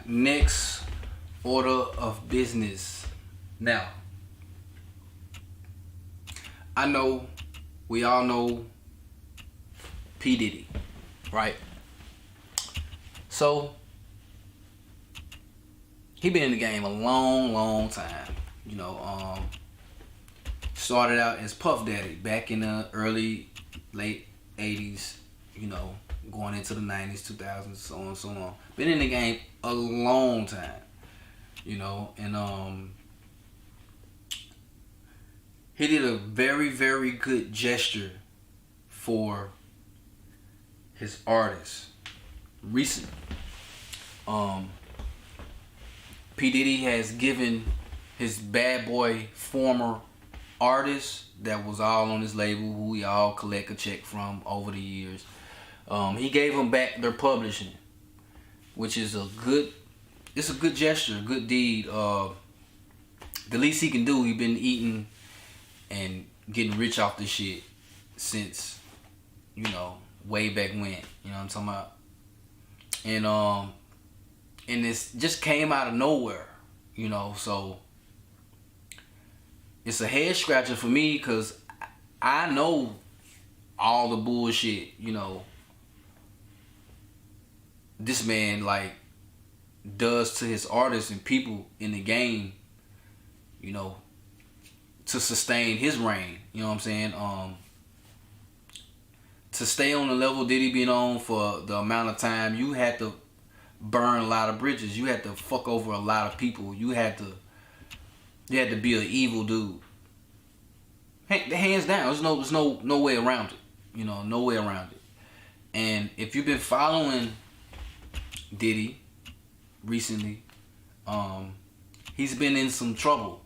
next order of business. Now, I know, we all know P. Diddy, right? So, he been in the game a long time. Started out as Puff Daddy back in the late 80s, going into the 90s, 2000s, so on and so on. Been in the game a long time, and he did a very good gesture for his artists recently. P. Diddy has given his bad boy former artists that was all on his label, who we all collect a check from over the years. He gave them back their publishing, which is a good gesture, a good deed. The least he can do. He been eating and getting rich off this shit since, way back when. You know what I'm talking about? And this just came out of nowhere, so it's a head scratcher for me, because I know all the bullshit, this man does to his artists and people in the game, to sustain his reign. You know what I'm saying? To stay on the level Diddy been on for the amount of time, you had to burn a lot of bridges. You had to fuck over a lot of people. You had to be an evil dude. Hands down. There's no way around it. No way around it. And if you've been following Diddy recently, he's been in some trouble.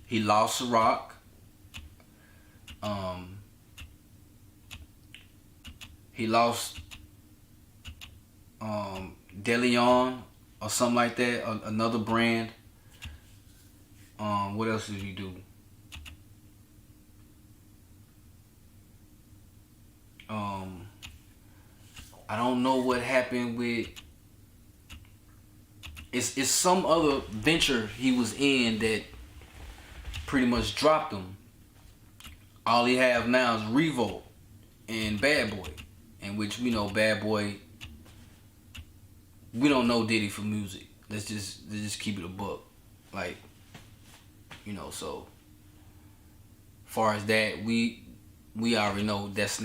He lost Ciroc. He lost DeLeon or something like that, another brand. What else did he do? I don't know what happened with. It's some other venture he was in that pretty much dropped him. All he have now is Revolt and Bad Boy, in which we know Bad Boy. We don't know Diddy for music. Let's just keep it a buck, so far as that, we already know that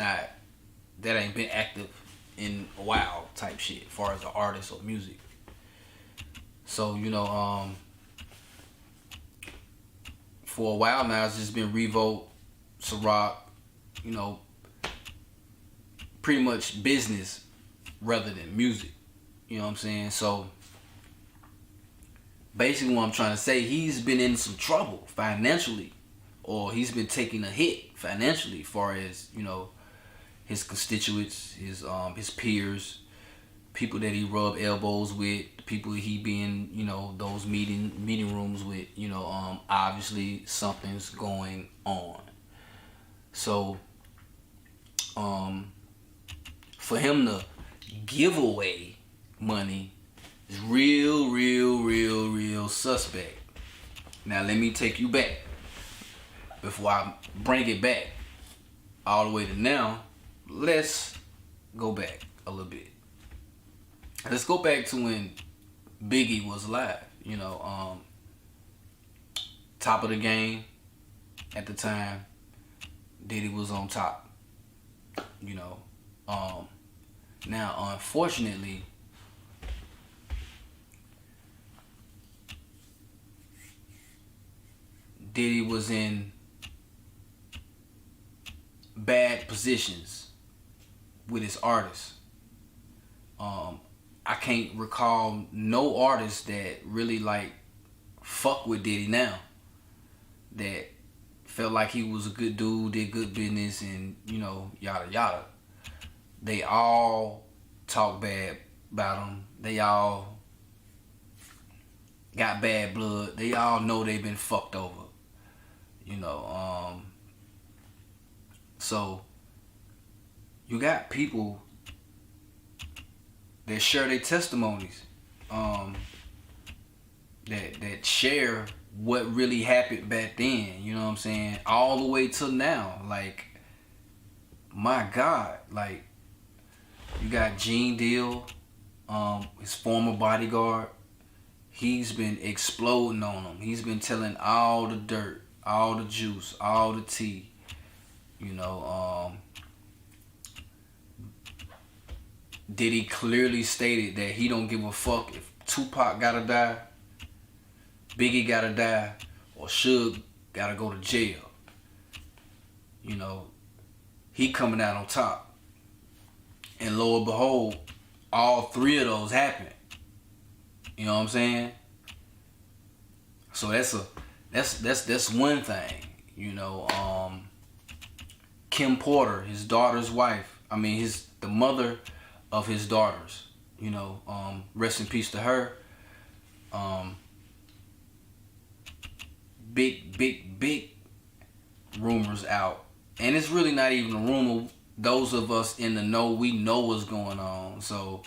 ain't been active in a while type shit, as far as the artist or music. So, for a while now, it's just been Revolt, Ciroc, pretty much business rather than music. You know what I'm saying? So, basically what I'm trying to say, he's been in some trouble financially, or he's been taking a hit financially, as far as, his constituents, his peers, people that he rubbed elbows with, people he be in, those meeting rooms with, obviously something's going on. So, for him to give away money is real suspect. Now let me take you back, before I bring it back all the way to now. Let's go back a little bit. Let's go back to when Biggie was alive. Top of the game at the time. Diddy was on top. Now unfortunately, Diddy was in bad positions with his artists. I can't recall no artist that really fuck with Diddy now, that felt like he was a good dude, did good business, and yada yada. They all talk bad about him. They all got bad blood. They all know they've been fucked over. So you got people that share their testimonies, that share what really happened back then. You know what I'm saying? All the way till now. Like, my God, like, you got Gene Deal, his former bodyguard. He's been exploding on him. He's been telling all the dirt, all the juice, all the tea. You know, Diddy clearly stated that he don't give a fuck if Tupac gotta die, Biggie gotta die, or Suge gotta go to jail. You know, he coming out on top. And lo and behold, all three of those happened. You know what I'm saying? So that's one thing. You know, Kim Porter, his daughter's wife. I mean, the mother of his daughters. You know, rest in peace to her. Big rumors out, and it's really not even a rumor. Those of us in the know, we know what's going on. So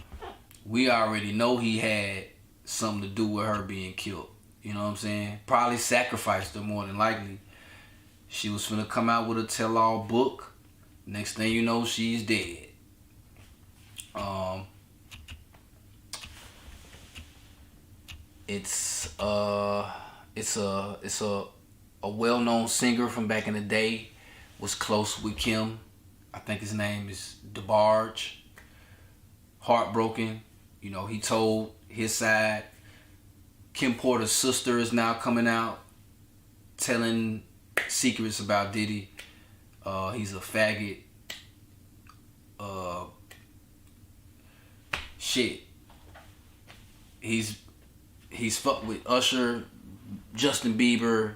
we already know he had something to do with her being killed. You know what I'm saying? Probably sacrificed her more than likely. She was finna come out with a tell-all book. Next thing you know, she's dead. It's a well-known singer from back in the day. Was close with Kim. I think his name is DeBarge. Heartbroken. You know, he told his side. Kim Porter's sister is now coming out telling secrets about Diddy. He's a faggot. Shit. He's fucked with Usher, Justin Bieber.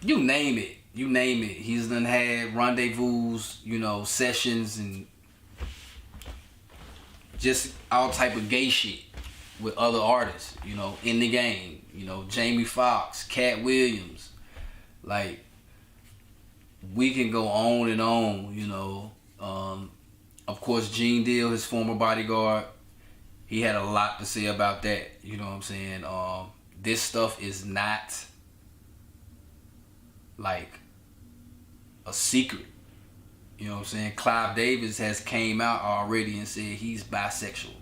You name it. You name it. He's done had rendezvous, you know, sessions and just all type of gay shit with other artists, you know, in the game. You know, Jamie Foxx, Cat Williams. Like, we can go on and on, you know. Of course, Gene Deal, his former bodyguard, he had a lot to say about that. You know what I'm saying? This stuff is not like a secret. You know what I'm saying? Clive Davis has came out already and said he's bisexual.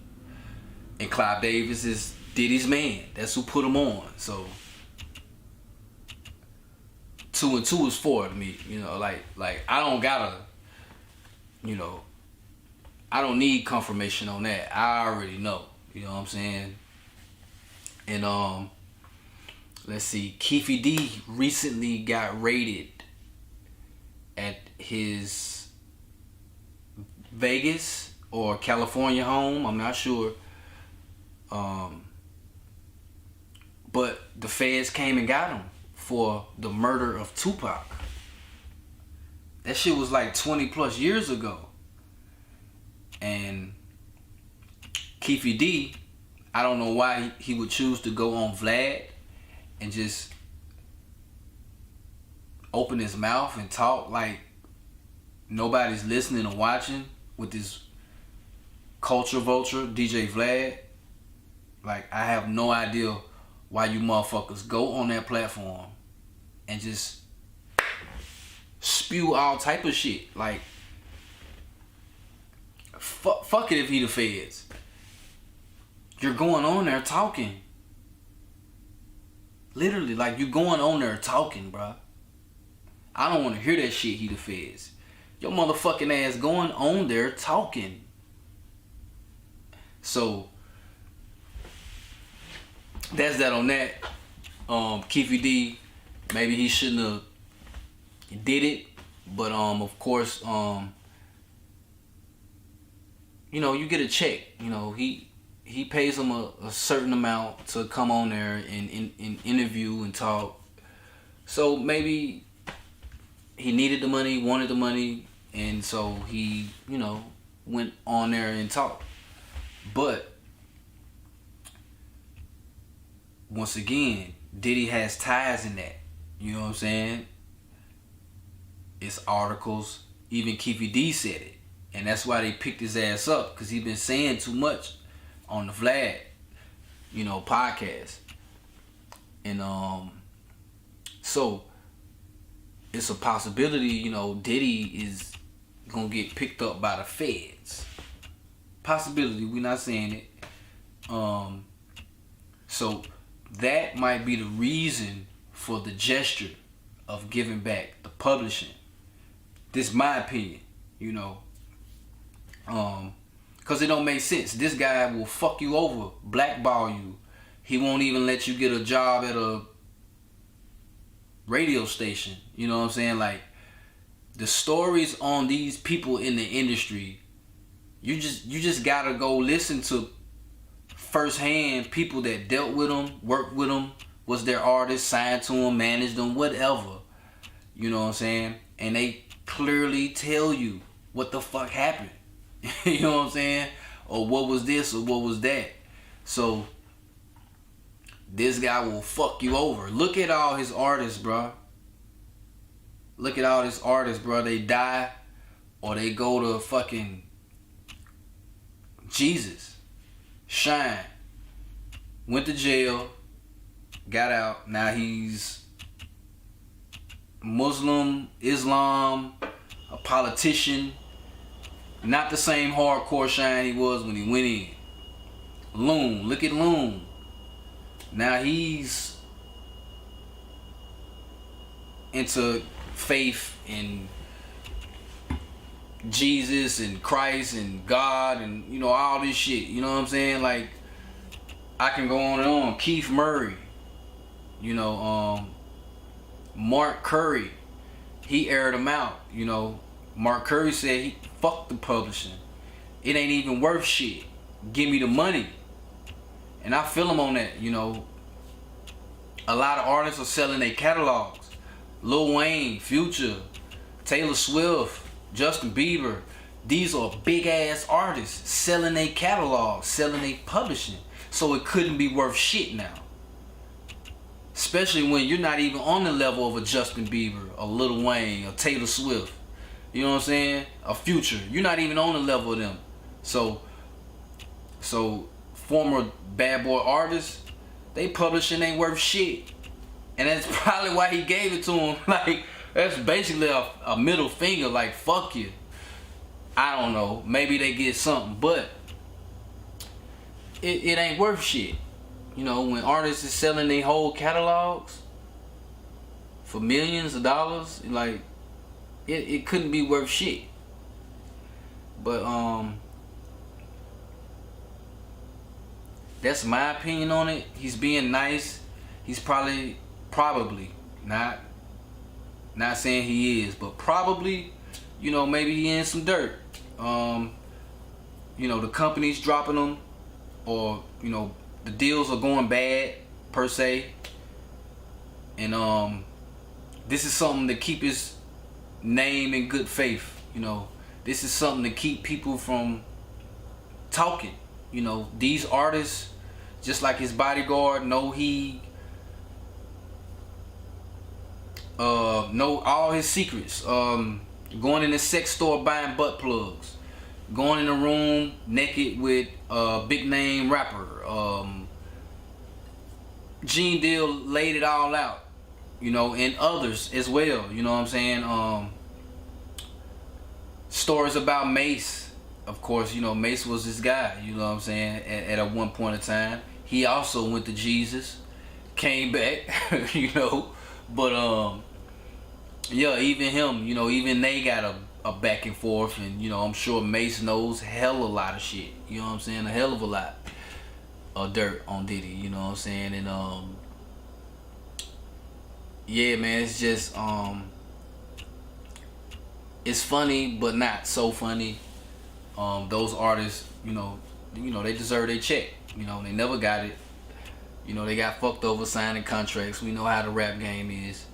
And Clive Davis is Diddy's man. That's who put him on. So 2 and 2 is 4 to me. You know, like I don't gotta, you know, I don't need confirmation on that. I already know. You know what I'm saying? And let's see, Keefy D recently got raided at his Vegas or California home. I'm not sure. But the feds came and got him for the murder of Tupac. That shit was like 20 plus years ago. And Keefy D, I don't know why he would choose to go on Vlad and just open his mouth and talk like nobody's listening or watching with this culture vulture, DJ Vlad. Like, I have no idea why you motherfuckers go on that platform and just spew all type of shit. Like, fuck it if he the feds. You're going on there talking. Literally, like, you going on there talking, bruh. I don't want to hear that shit, he the feds. Your motherfucking ass going on there talking. So, that's that on that. Keefy D, maybe he shouldn't have did it. But, of course, you know, you get a check. You know, he pays them a certain amount to come on there and interview and talk. So maybe he needed the money, wanted the money, and so he, you know, went on there and talked. But once again, Diddy has ties in that. You know what I'm saying? It's articles. Even Keefy D said it. And that's why they picked his ass up, because he been saying too much on the Vlad, podcast. And so it's a possibility, Diddy is gonna get picked up by the feds. Possibility, we're not saying it. So that might be the reason for the gesture of giving back the publishing. This is my opinion, because it don't make sense. This guy will fuck you over, blackball you. He won't even let you get a job at a radio station. You know what I'm saying? Like, the stories on these people in the industry, you just gotta go listen to firsthand people that dealt with them, worked with them, was their artist, signed to them, managed them, whatever. You know what I'm saying? And they clearly tell you what the fuck happened. You know what I'm saying? Or what was this or what was that. So this guy will fuck you over. Look at all his artists, bro. Look at all his artists, bro. They die or they go to fucking Jesus. Shine. Went to jail. Got out. Now he's Muslim, Islam, a politician. Not the same hardcore Shine he was when he went in. Loon. Look at Loon. Now he's into faith in Jesus and Christ and God and all this shit. You know what I'm saying? Like, I can go on and on. Keith Murray, Mark Curry, he aired him out. Mark Curry said he fuck the publishing. It ain't even worth shit. Give me the money. And I feel him on that. A lot of artists are selling their catalogs. Lil Wayne, Future, Taylor Swift, Justin Bieber. These are big ass artists selling their catalogs, selling their publishing. So it couldn't be worth shit now. Especially when you're not even on the level of a Justin Bieber, a Lil Wayne, or Taylor Swift. You know what I'm saying? A Future. You're not even on the level of them. So former bad boy artists, they publishing ain't worth shit. And that's probably why he gave it to him. Like, that's basically a middle finger, like, fuck you. I don't know. Maybe they get something, but it ain't worth shit. When artists is selling their whole catalogs for millions of dollars, like, it couldn't be worth shit. But that's my opinion on it. He's being nice. He's probably not saying he is, but probably, maybe he in some dirt. The company's dropping him, or the deals are going bad per se, and this is something to keep his name in good faith. This is something to keep people from talking. These artists, just like his bodyguard, know all his secrets. Going in the sex store buying butt plugs, going in the room naked with a big name rapper. Gene Deal laid it all out, and others as well. You know what I'm saying? Stories about Mace, of course. Mace was this guy. You know what I'm saying? At a one point in time, he also went to Jesus, came back. But yeah, even him. Even they got a back and forth, and I'm sure Mace knows hell a lot of shit. You know what I'm saying? A hell of a lot of dirt on Diddy. You know what I'm saying? And yeah, man, it's just it's funny, but not so funny. Those artists, they deserve their check. They never got it. They got fucked over signing contracts. We know how the rap game is.